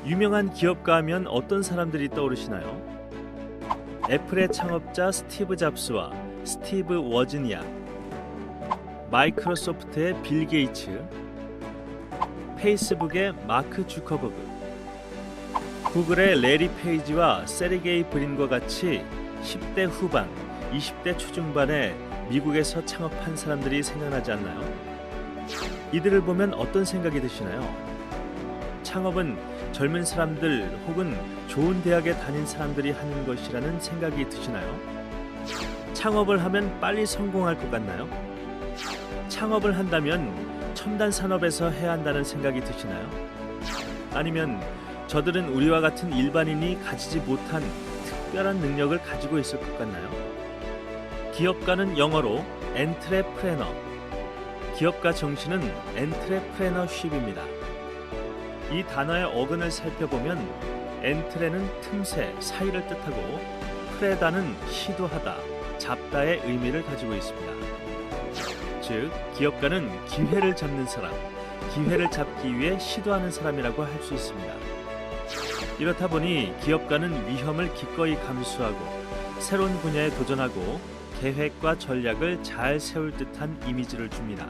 유명한 기업가 하면 어떤 사람들이 떠오르시나요? 애플의 창업자 스티브 잡스와 스티브 워즈니악, 마이크로소프트의 빌 게이츠, 페이스북의 마크 주커버그, 구글의 레리 페이지와 세르게이 브린과 같이 10대 후반, 20대 초중반에 미국에서 창업한 사람들이 생각나지 않나요? 이들을 보면 어떤 생각이 드시나요? 창업은 젊은 사람들 혹은 좋은 대학에 다닌 사람들이 하는 것이라는 생각이 드시나요? 창업을 하면 빨리 성공할 것 같나요? 창업을 한다면 첨단 산업에서 해야 한다는 생각이 드시나요? 아니면 저들은 우리와 같은 일반인이 가지지 못한 특별한 능력을 가지고 있을 것 같나요? 기업가는 영어로 엔트레프레너, 기업가 정신은 엔트레프레너십입니다. 이 단어의 어근을 살펴보면 엔트레는 틈새, 사이를 뜻하고 프레다는 시도하다, 잡다의 의미를 가지고 있습니다. 즉, 기업가는 기회를 잡는 사람, 기회를 잡기 위해 시도하는 사람이라고 할 수 있습니다. 이렇다 보니 기업가는 위험을 기꺼이 감수하고 새로운 분야에 도전하고 계획과 전략을 잘 세울 듯한 이미지를 줍니다.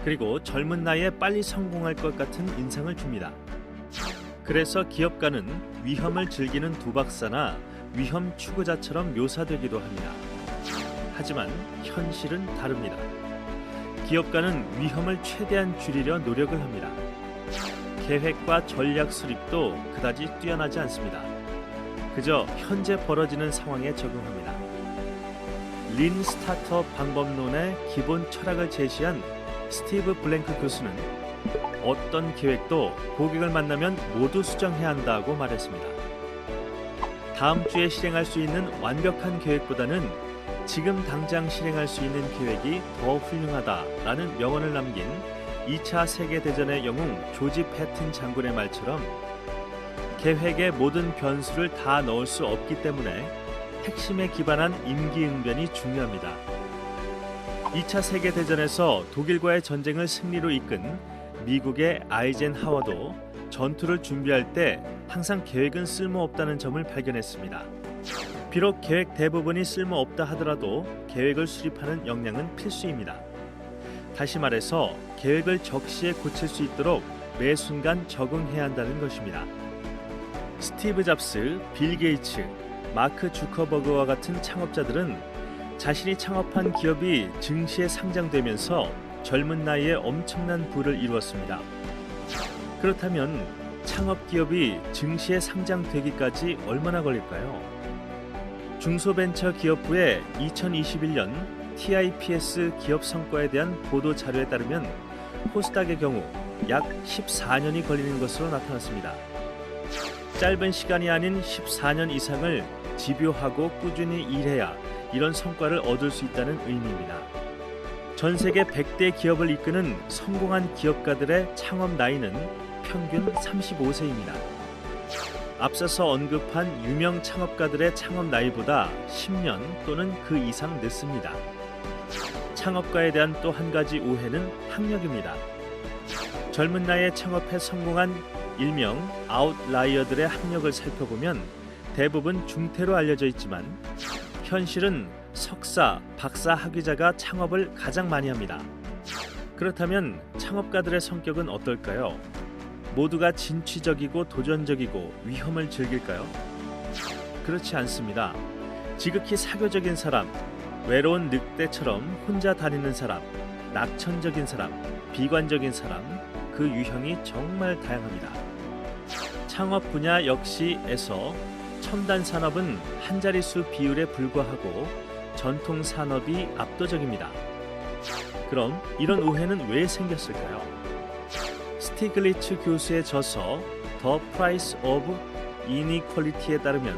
그리고 젊은 나이에 빨리 성공할 것 같은 인상을 줍니다. 그래서 기업가는 위험을 즐기는 도박사나 위험 추구자처럼 묘사되기도 합니다. 하지만 현실은 다릅니다. 기업가는 위험을 최대한 줄이려 노력을 합니다. 계획과 전략 수립도 그다지 뛰어나지 않습니다. 그저 현재 벌어지는 상황에 적응합니다. 린 스타트업 방법론의 기본 철학을 제시한 스티브 블랭크 교수는 어떤 계획도 고객을 만나면 모두 수정해야 한다고 말했습니다. 다음 주에 실행할 수 있는 완벽한 계획보다는 지금 당장 실행할 수 있는 계획이 더 훌륭하다라는 명언을 남긴 2차 세계대전의 영웅 조지 패튼 장군의 말처럼 계획의 모든 변수를 다 넣을 수 없기 때문에 핵심에 기반한 임기응변이 중요합니다. 2차 세계대전에서 독일과의 전쟁을 승리로 이끈 미국의 아이젠하워도 전투를 준비할 때 항상 계획은 쓸모없다는 점을 발견했습니다. 비록 계획 대부분이 쓸모없다 하더라도 계획을 수립하는 역량은 필수입니다. 다시 말해서 계획을 적시에 고칠 수 있도록 매 순간 적응해야 한다는 것입니다. 스티브 잡스, 빌 게이츠, 마크 주커버그와 같은 창업자들은 자신이 창업한 기업이 증시에 상장되면서 젊은 나이에 엄청난 부를 이루었습니다. 그렇다면 창업 기업이 증시에 상장되기까지 얼마나 걸릴까요? 중소벤처기업부의 2021년 TIPS 기업 성과에 대한 보도 자료에 따르면 코스닥의 경우 약 14년이 걸리는 것으로 나타났습니다. 짧은 시간이 아닌 14년 이상을 집요하고 꾸준히 일해야 이런 성과를 얻을 수 있다는 의미입니다. 전 세계 100대 기업을 이끄는 성공한 기업가들의 창업 나이는 평균 35세입니다. 앞서서 언급한 유명 창업가들의 창업 나이보다 10년 또는 그 이상 늦습니다. 창업가에 대한 또 한 가지 오해는 학력입니다. 젊은 나이에 창업해 성공한 일명 아웃라이어들의 학력을 살펴보면 대부분 중퇴로 알려져 있지만 현실은 석사, 박사 학위자가 창업을 가장 많이 합니다. 그렇다면 창업가들의 성격은 어떨까요? 모두가 진취적이고 도전적이고 위험을 즐길까요? 그렇지 않습니다. 지극히 사교적인 사람, 외로운 늑대처럼 혼자 다니는 사람, 낙천적인 사람, 비관적인 사람, 그 유형이 정말 다양합니다. 창업 분야 역시에서 첨단 산업은 한 자릿수 비율에 불과하고 전통 산업이 압도적입니다. 그럼 이런 오해는 왜 생겼을까요? 스티글리츠 교수의 저서 The Price of Inequality에 따르면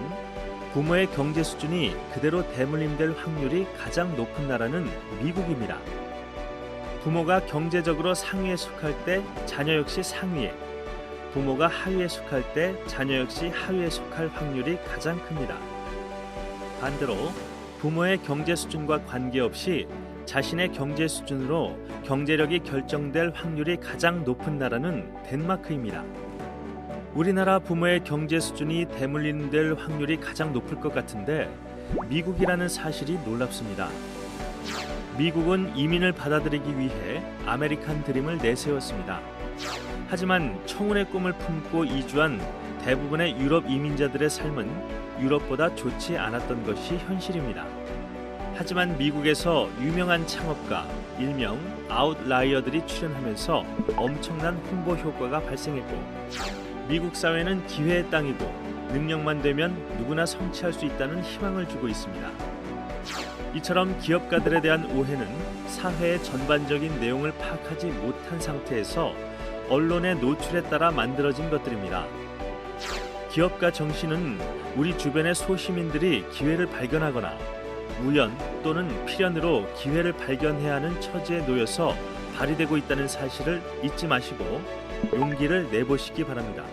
부모의 경제 수준이 그대로 대물림될 확률이 가장 높은 나라는 미국입니다. 부모가 경제적으로 상위에 속할 때 자녀 역시 상위에, 부모가 하위에 속할 때 자녀 역시 하위에 속할 확률이 가장 큽니다. 반대로 부모의 경제 수준과 관계없이 자신의 경제 수준으로 경제력이 결정될 확률이 가장 높은 나라는 덴마크입니다. 우리나라 부모의 경제 수준이 대물림될 확률이 가장 높을 것 같은데 미국이라는 사실이 놀랍습니다. 미국은 이민을 받아들이기 위해 아메리칸 드림을 내세웠습니다. 하지만 청운의 꿈을 품고 이주한 대부분의 유럽 이민자들의 삶은 유럽보다 좋지 않았던 것이 현실입니다. 하지만 미국에서 유명한 창업가, 일명 아웃라이어들이 출연하면서 엄청난 홍보 효과가 발생했고 미국 사회는 기회의 땅이고 능력만 되면 누구나 성취할 수 있다는 희망을 주고 있습니다. 이처럼 기업가들에 대한 오해는 사회의 전반적인 내용을 파악하지 못한 상태에서 언론의 노출에 따라 만들어진 것들입니다. 기업가 정신은 우리 주변의 소시민들이 기회를 발견하거나 우연 또는 필연으로 기회를 발견해야 하는 처지에 놓여서 발휘되고 있다는 사실을 잊지 마시고 용기를 내보시기 바랍니다.